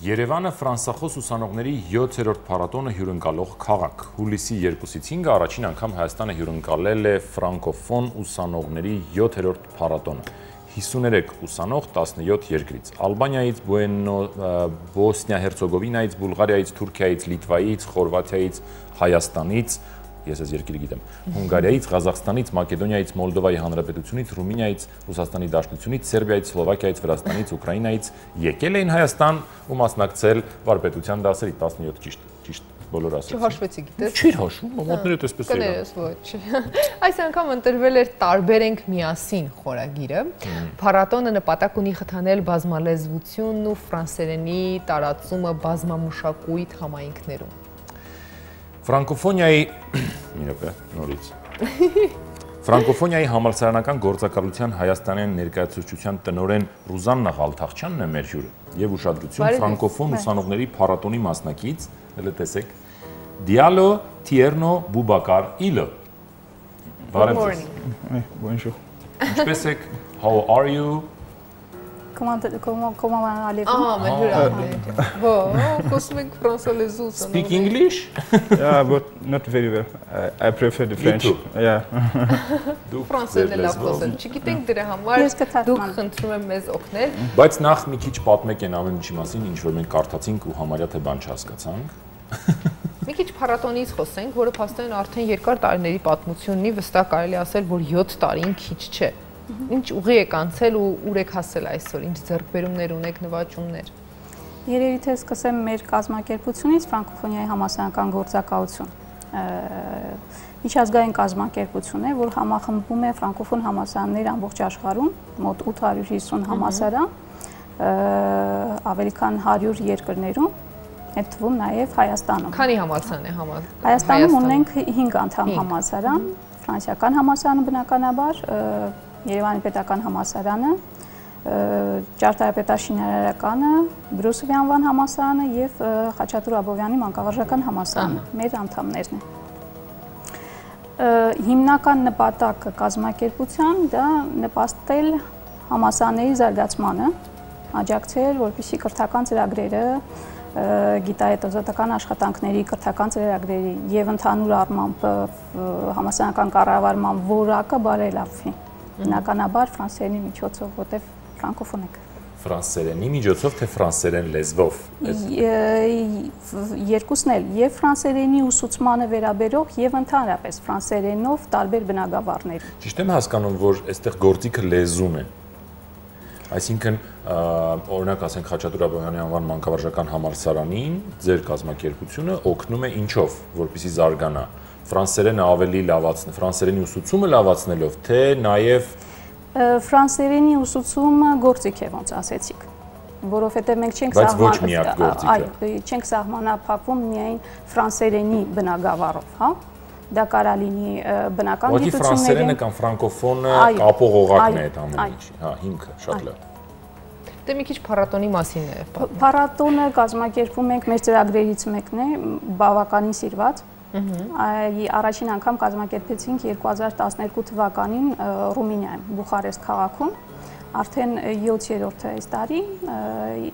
Երևանը ֆրանսախոս ուսանողների 7-րդ փառատոնը հյուրընկալող քաղաք։ Հուլիսի 2-ից 5-ը առաջին անգամ Հայաստանը հյուրընկալել է ֆրանկոֆոն ուսանողների 7-րդ փառատոնը։ 53 ուսանող 17 երկրից՝ Ալբանիայից, Բոսնիա-Հերցեգովինայից, Բուլղարիայից, Թուրքիայից, Լիտվայից, Խորվաթիայից, Հայաստանից, ես այս երկրի գիտեմ, Հունգարիայից, Ղազախստանից, Մակեդոնիայից, Մոլդովայի Հանրապետությունից, Ռումինիայից, Ռուսաստանի Դաշնությունից, Սերբիայից, Սլովակիայից, Վրաստանից, Ուկրաինայից եկել էին Հայաստան ու մասնակցել վարպետության դասերի 17 ճիշտ բոլոր ասացի։ Չհաշվեցի գիտես։ Չի հաշվում, մոտները տեսպես եղան։ Կներես ոչ։ Այս անգամ ընտրվել էր «Տարբեր ենք միասին» խորագիրը։ Փառատոնը նպատակ ունի խթանել բազմալեզվությունն ու ֆրանսերենի տարածումը բազմամշակույթ համայնքներում։ Ֆրանկոֆոնիայի համալսարանական գործակալության հայաստանյան ներկայացուցչության տնօրեն Ռուզաննա Ղալթախչյանն է մեր հյուրը եւ ուշադրություն ֆրանկոֆոն ուսանողների փառատոնի մասնակից, հələ տեսեք, Diallo Tierno Boubacar Ilo։ Bonjour. Ինչպե՞ս եք? How are you? Comment allez-vous? Մեր հյուրը։ Խոսում ենք ֆրանսալեզու ուսանողներ։ Speak English? Yeah, but not very well. I prefer the French. Yeah. Դուք ֆրանսերեն լավ խոսել։ Չգիտենք դրա համար դուք խնդրում եմ մեզ օգնել։ Բայց նախ մի քիչ պատմեք այն ամեն ինչի մասին, ինչ որ մենք կարդացինք ու համարյա թե բան չհասկացանք։ Մի քիչ փառատոնից խոսենք, որը փաստորեն արդեն երկար տարիների պատմություն ունի, վստահ կարելի ասել, որ 7 տարին քիչ չէ։ Ինչ ուղի եք անցել ու ուր եք հասել այսօր, ինչ ձեռքբերումներ ունեք, նվաճումներ։ Երևի թե սկսեմ մեր կազմակերպությունից Ֆրանկոֆոնիայի համալսարանական գործակալություն։ Միջազգային կազմակերպություն է, որ համախմբում է ֆրանկոֆոն համալսարաններ ամբողջ աշխարհում, մոտ 850 համալսարան, ավելի քան 100 երկրներում, այդ թվում նաև Հայաստանում։ Քանի համալսարան է համալ։ Հայաստանում ունենք 5 անդամ համալսարան, ֆրանսիական համալսարանը բնականաբար, Երևանի պետական համալսարանը, Ճարտարապետաշինարարականը, Բրուսովի անվան համալսարանը եւ Խաչատուր Աբովյանի մանկավարժական համալսարանը մեր անդամներն են։ Հիմնական նպատակը կազմակերպության դա նպաստել համալսարանների զարգացմանը, աջակցել, որպեսզի կրթական ծրագրերը, գիտահետազոտական աշխատանքների, կրթական ծրագրերի եւ ընդհանուր առմամբ համալսարանական կառավարման որակը բարելավվի։ Բնականաբար ֆրանսերենի միջոցով, որտեղ ֆրանկոֆոն եք։ Ֆրանսերենի միջոցով թե ֆրանսերեն լեզվով։ Երկուսն էլ, եւ ֆրանսերենի ուսուցմանը վերաբերող եւ ընդհանրապես ֆրանսերենով տարբեր բնագավառներ։ Ճիշտ եմ հասկանում, որ այստեղ գործիքը լեզուն է։ Այսինքն, օրինակ ասենք Խաչատուր Աբովյանի անվան մանկավարժական համալսարանին ձեր կազմակերպությունը օգնում է ինչով, որպեսզի զարգանա։ Ֆրանսերենը ավելի լավացնել, ֆրանսերենի ուսուցումը լավացնելով, թե նաև ֆրանսերենի ուսուցումը գործիք է, ոնց ասեցիք, որովհետև մենք չենք սահմանափակվում միայն ֆրանսերենի բնագավառով, հա։ Դա կարա լինի բնական գիտությունների։ Ուղղակի ֆրանսերենը կամ ֆրանկոֆոնը կապող օղակն է այդ ամեն ինչի, հա, հիմքը, շատ լավ։ Դե մի քիչ փառատոնի մասին է։ Փառատոնը կազմակերպում ենք, մեր ծրագրերից մեկն է, բավականին սիրված։ Առաջին անգամ կազմակերպեցինք 2012 թվականին Ռումինիայում, Բուխարեստ քաղաքում, արդեն 7-րդ է այս տարի,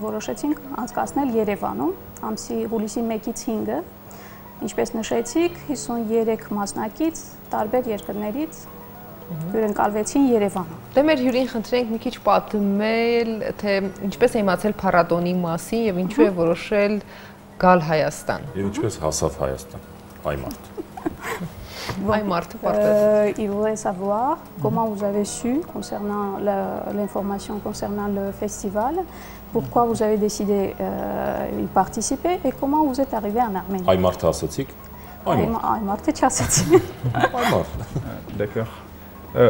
որոշեցինք անցկացնել Երևանում, ամսի հուլիսի 1-ից 5-ը, ինչպես նշեցիք, 53 մասնակից տարբեր երկրներից հյուրընկալվեցին Երևանում։ Դե մեր հյուրին խնդրենք մի քիչ պատմել, թե ինչպես է իմացել փառատոնի մասին եւ ինչու է որոշել գալ Հայաստան։ Եվ ինչպես հասավ Հայաստան։ Այ մարդ։ Այ մարդը պարտադիր։ Il voulait savoir comment vous avez su concernant l'information concernant le festival, pourquoi vous avez décidé y participer et comment vous êtes arrivé en Arménie. Այ մարդը ասացիք։ Այ մարդը չասեցի։ Այ մարդ։ D'accord.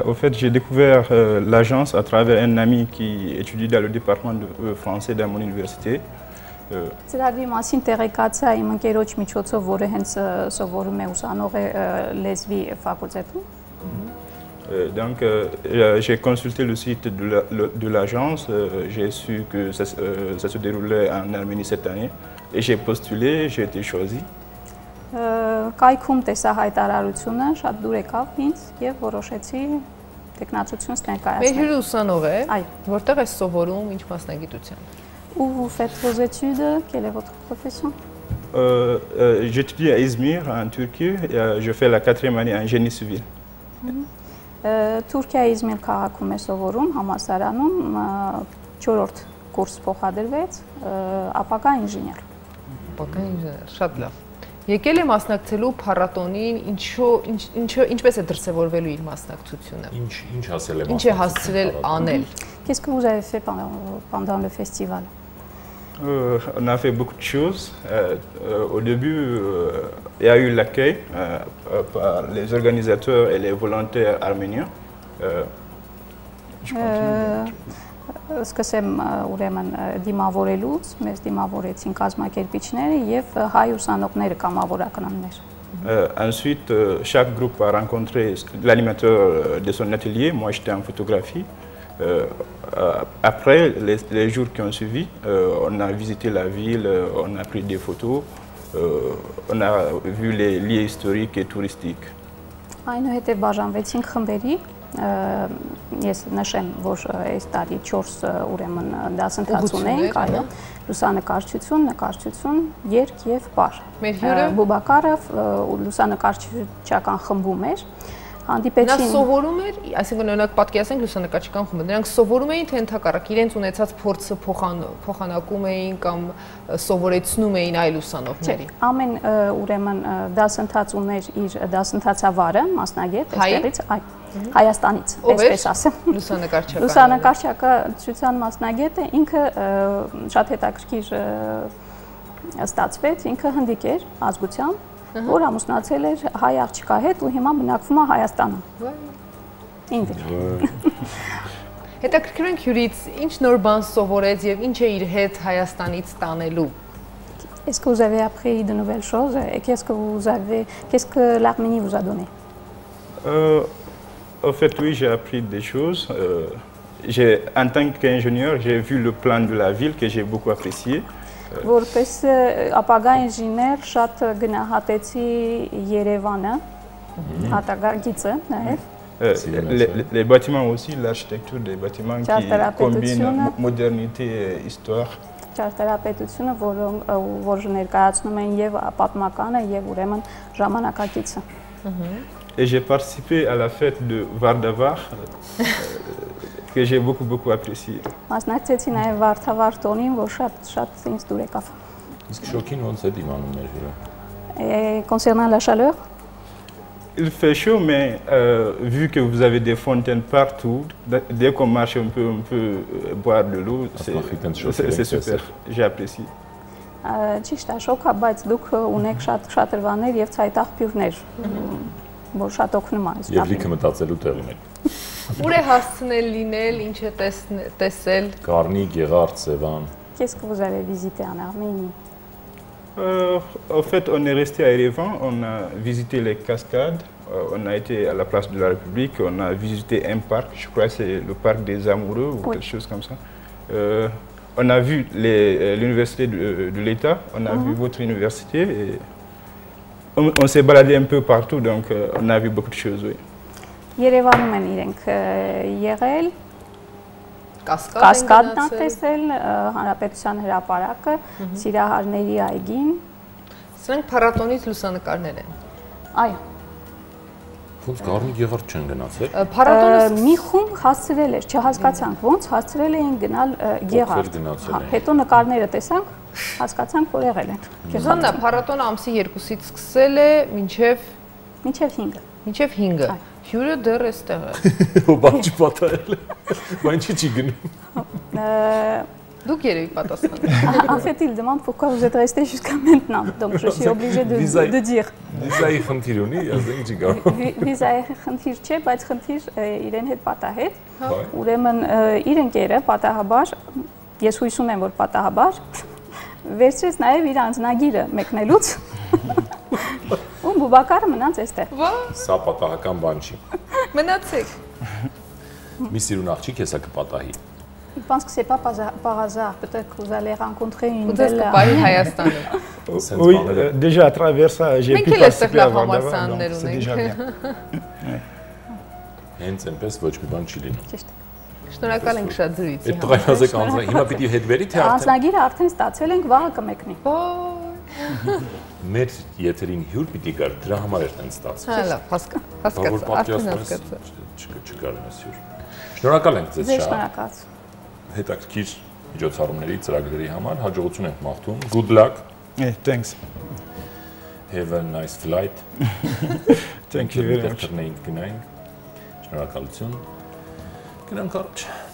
Au fait, j'ai découvert l'agence à travers un ami qui étudie dans le département de français dans mon université. Ծրագրի մասին տեղեկացա իմ ընկերոջ միջոցով, որը հենց սովորում է ուսանող է լեզվի ֆակուլտետում։ Donc, j'ai consulté le site de l'agence, j'ai su que ça se déroulait en Arménie cette année et j'ai postulé, j'ai été choisi. Կայքում տեսա հայտարարությունը, շատ դուր եկավ ինձ եւ որոշեցի տեխնացությունս ներկայացնել։ Մեր հյուրը ուսանող է, Այո, որտեղ է սովորում, ինչ մասնագիտությամբ։ Où vous faites vos études? Quelle est votre profession? J'étudie à Izmir, en Turquie. Et, je fais la 4e année en génie civil. Թուրքիայի Իզմիր քաղաքում է սովորում համալսարանում 4-րդ կուրս փոխադրվեց, ապագա ինժեներ։ Ապագա ինժեներ, շատ լավ։ Եկել է մասնակցելու փառատոնին, ինչպես է դրսևորվելու իր մասնակցությունը։ Ինչ հասել է։ Ինչ է հասցրել անել։ Qu'est-ce que vous avez fait pendant le festival? On a fait beaucoup de choses. Au début, il y a eu l'accueil par les organisateurs et les volontaires arméniens. Սկսեմ ուրեմն դիմավորելուց, մեզ դիմավորեցին կազմակերպիչները եւ հայ ուսանողները կամավորականներ։ Ensuite, chaque groupe a rencontré l'animateur de son atelier. Moi, j'étais en photographie. Après, les jours qui ont suivi, on a visité la ville, on a pris des photos, on a vu les lieux historiques et touristiques. Այնուհետև բաժանվեցինք խմբերի, ես նշեմ, որ այս տարի 4 ուրեմն դասընթաց ունենք, այո, լուսանկարչություն, նկարչություն, երգ եւ պար։ Մեր հյուրը Բուբակարը լուսանկարչական խմբում էր, Նա հանդիպեցին սովորում էր, այսինքն օրինակ պատկերացնենք լուսանկարչական խումբը, նրանք սովորում էին թե ընդհակառակ իրենց ունեցած փորձը փոխանակում էին կամ սովորեցնում էին այլ ուսանողների։ ամեն ուրեմն դասընթաց ուներ իր դասընթացավարը, մասնագետ, այստեղից, Հայաստանից, այսպես ասեմ։ Լուսանկարչական։ Լուսանկարչական մասնագետը ինքը շատ հետաքրքիր ստացվեց, ինքը հնդիկ էր ազգությամբ, որ ամուսնացել էր հայ աղջկա հետ ու հիմա բնակվում է Հայաստանում։ Ինձ։ Հետաքրքիր ենք հյուրից ինչ նոր բան սովորեց եւ ինչ է իր հետ Հայաստանից տանելու։ Est-ce que vous avez appris de nouvelles choses et qu'est-ce que l'Arménie vous a donné? En fait, oui, j'ai appris des choses. En tant qu'ingénieur, j'ai vu le plan de la ville que j'ai beaucoup apprécié. Որպես ապագա ինժեներ շատ գնահատեցի Երևանը, հատակագիծը նաև։ Les bâtiments aussi, l'architecture des bâtiments qui combinent modernité et histoire. Ճարտարապետությունը, որ ներկայացնում են եւ պատմականը եւ ուրեմն ժամանակակիցը։ Et j'ai participé à la fête de Vardavar, que j'ai beaucoup apprécié. Մասնակցեցի նաև Վարդավառ տոնին, որ շատ ինձ դուր եկավ։ Իսկ շոկին ոնց է դիմանում մեր հյուրը։ Concernant la chaleur, il fait chaud, mais vu que vous avez des fontaines partout, dès qu'on marche on peut boire de l'eau, c'est super. J'ai apprécié. Ճիշտ է, շոկ է, բայց դուք ունեք շատ շատրվաններ եւ ցայտաղբյուրներ, որ շատ օգնում է։ Եվ լիքը մտածելու տեղ ունեք։ Ուր է հասցնել լինել, ինչ է տեսել։ Կարնի, Գեղարդ, Սևան։ Qu'est-ce que vous avez visité en Arménie? En fait, on est resté à Erevan, on a visité les cascades, on a été à la place de la République, on a visité un parc, je crois que c'est le parc des Amoureux ou quelque chose comme ça. On a vu l'université de l'État, on a vu votre université et on s'est baladé un peu partout, donc on a vu beaucoup de choses, oui. Երևանում են իրենք եղել, Կասկադն ա տեսել, Հանրապետության հրապարակը, Սիրահարների այգին։ Սրանք փառատոնից լուսանկարներ են։ Այո։ Ոնց Կարնի Գեղարդ չեն գնացել։ Փառատոնը մի խումբ հասցրել էր, չհասկացանք ոնց հասցրել էին գնալ Գեղարդ։ Հետո նկարները տեսանք, հասկացանք, որ եղել են։ Գեղարդը փառատոնը ամսի 2-ից սկսել է մինչև 5-ը։ Մինչև 5-ը։ Հյուրը դեռ էստեղ է։ Ո բաճ պատահել է։ Բայց ինչի՞ չի գնում։ Դուք երևի պատասխանեք։ En fait, il demande pourquoi vous êtes resté jusqu'à maintenant. Donc je suis obligée de dire. Վիզայի խնդիր ունի, ասենք ինչի գա։ Վիզայի խնդիր չէ, բայց խնդիր իրեն հետ պատահեց։ Ուրեմն իր ընկերը պատահաբար, ես հույս ունեմ, որ պատահաբար վերցրեց նաև իր անձնագիրը մեկնելուց։ Ու Բուբակարը մնաց այստեղ։ Սա պատահական բան չի։ Մնացեք։ Մի սիրուն աղջիկ է սա կպատահի։ Je pense que c'est pas par hasard. Peut-être que vous allez rencontrer une belle Hayastane. Oui, déjà à travers ça, j'ai pu participer à Vardavar, donc c'est déjà bien. Հենց այնպես ոչ մի բան չի լինում։ Ճիշտ։ Շնորհակալ ենք շատ զրույցի Այդ տղային ասեք անձնագիր, հիմա պիտի հետ վերի թե արդեն։ Անձնագիրը արդեն ստացել ենք, վաղը կմեկնի։ Մեր եթերին հյուր պիտի գար, դրա համար էր տենց ստացվում։ Հա, լավ, հասկացա, արդեն հասկացա։ Չկար մեզ հյուր։ Շնորհակալ ենք ձեզ Ձեզ շատ։ շնորհակալ։ Հետաքրքիր միջոցառումների, ծրագրերի համար հաջողություն ենք մաղթում։ Good luck. Thanks. Have a nice flight. Thank you very much. Գնայինք։ Շնորհակալություն։ Գնանք առաջ։